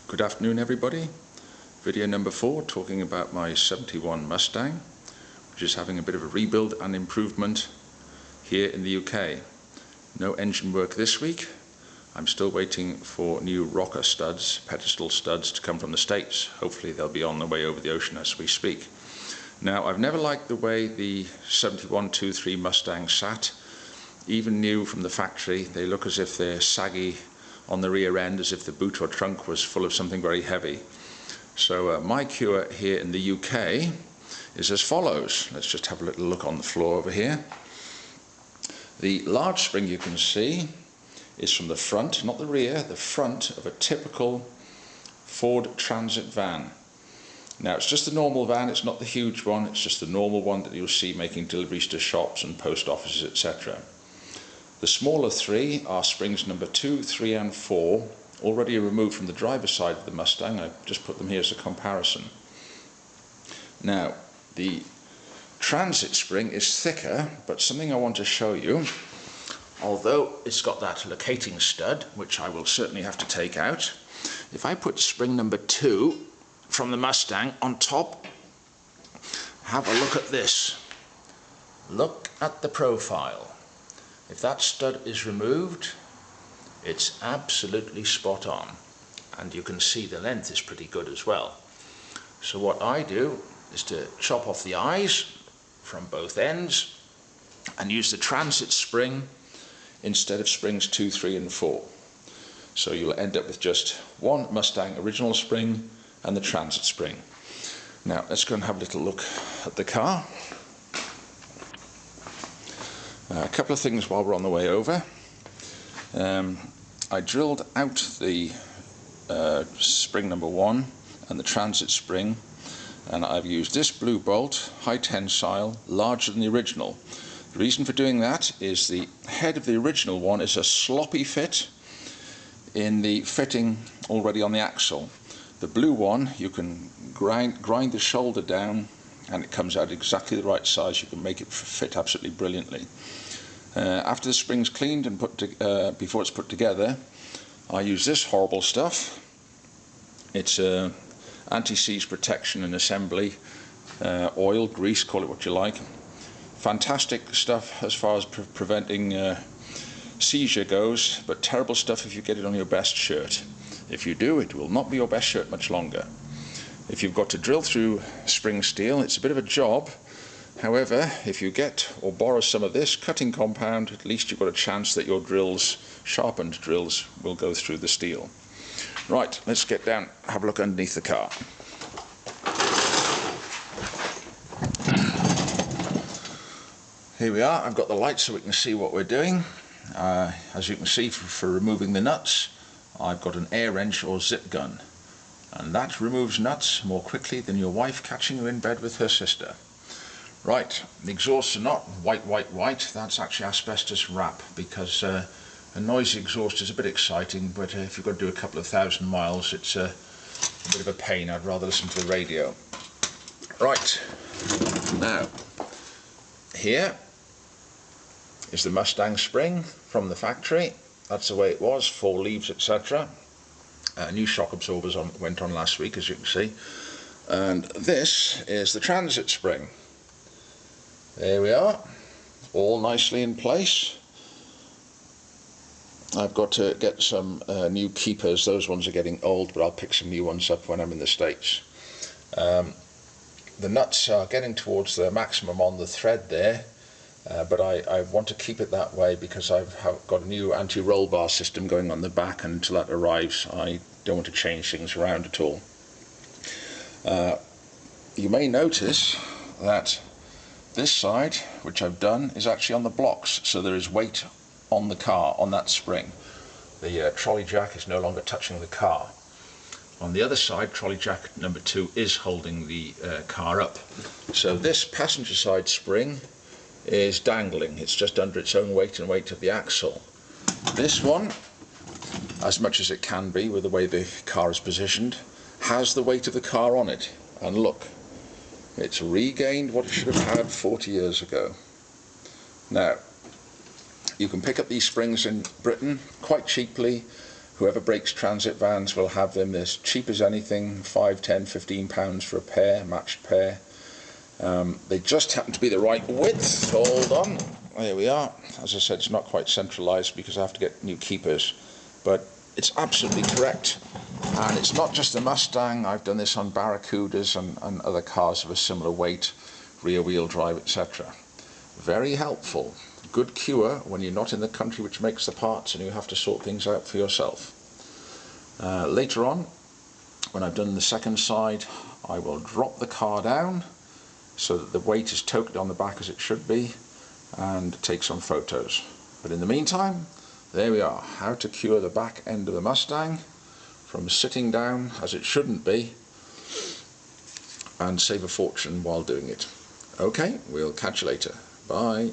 Good afternoon everybody. Video number 4 talking about my 71 Mustang, which is having a bit of a rebuild and improvement here in the UK. No engine work this week. I'm still waiting for new rocker studs, pedestal studs, to come from the States. Hopefully they'll be on the way over the ocean as we speak. Now, I've never liked the way the 71-23 Mustang sat. Even new from the factory, they look as if they're saggy on the rear end, as if the boot or trunk was full of something very heavy. So my cure here in the UK is as follows. Let's just have a little look on the floor over here. The large spring you can see is from the front, not the rear, the front of a typical Ford Transit van. Now, it's just the normal van, it's not the huge one, it's just the normal one that you'll see making deliveries to shops and post offices, etc. The smaller three are springs number 2, 3 and 4, already removed from the driver's side of the Mustang. I've just put them here as a comparison. Now, the transit spring is thicker, but something I want to show you, although it's got that locating stud, which I will certainly have to take out, if I put spring number 2 from the Mustang on top, have a look at this. Look at the profile. If that stud is removed, it's absolutely spot on, and you can see the length is pretty good as well. So what I do is to chop off the eyes from both ends and use the transit spring instead of springs 2, 3 and 4. So you'll end up with just one Mustang original spring and the transit spring. Now let's go and have a little look at the car. A couple of things while we're on the way over. I drilled out the spring number 1 and the transit spring, and I've used this blue bolt, high tensile, larger than the original. The reason for doing that is the head of the original one is a sloppy fit in the fitting already on the axle. The blue one, you can grind the shoulder down and it comes out exactly the right size. You can make it fit absolutely brilliantly. After the spring's cleaned and before it's put together, I use this horrible stuff. It's anti-seize protection and assembly, oil, grease, call it what you like. Fantastic stuff as far as preventing seizure goes, but terrible stuff if you get it on your best shirt. If you do, it will not be your best shirt much longer. If you've got to drill through spring steel, it's a bit of a job. However, if you get or borrow some of this cutting compound, at least you've got a chance that your drills, sharpened drills, will go through the steel. Right, let's get down, have a look underneath the car. Here we are. I've got the light so we can see what we're doing. As you can see, for removing the nuts, I've got an air wrench or zip gun, and that removes nuts more quickly than your wife catching you in bed with her sister. Right, the exhausts are not white, that's actually asbestos wrap, because a noisy exhaust is a bit exciting, but if you've got to do a couple of thousand miles, it's a bit of a pain. I'd rather listen to the radio. Right, now, here is the Mustang spring from the factory. That's the way it was, 4 leaves, etc. New shock absorbers went on last week, as you can see. And this is the transit spring. There we are, all nicely in place. I've got to get some new keepers. Those ones are getting old, but I'll pick some new ones up when I'm in the States. The nuts are getting towards the maximum on the thread there, but I want to keep it that way because I've got a new anti-roll bar system going on the back, and until that arrives I don't want to change things around at all. You may notice that this side, which I've done, is actually on the blocks, so there is weight on the car, on that spring. The trolley jack is no longer touching the car. On the other side, trolley jack number 2 is holding the car up. So this passenger side spring is dangling. It's just under its own weight and weight of the axle. This one, as much as it can be with the way the car is positioned, has the weight of the car on it. And look, it's regained what it should have had 40 years ago. Now, you can pick up these springs in Britain quite cheaply Whoever breaks transit vans will have them as cheap as anything, £5, £10, £15 for a pair, matched pair. They just happen to be the right width. Hold on, there we are. As I said, it's not quite centralized because I have to get new keepers, but it's absolutely correct. And it's not just the Mustang, I've done this on Barracudas and other cars of a similar weight, rear wheel drive, etc. Very helpful. Good cure when you're not in the country which makes the parts and you have to sort things out for yourself. Later on, when I've done the second side, I will drop the car down so that the weight is totally on the back as it should be, and take some photos. But in the meantime, there we are, how to cure the back end of the Mustang from sitting down as it shouldn't be and save a fortune while doing it. Okay, we'll catch you later. Bye.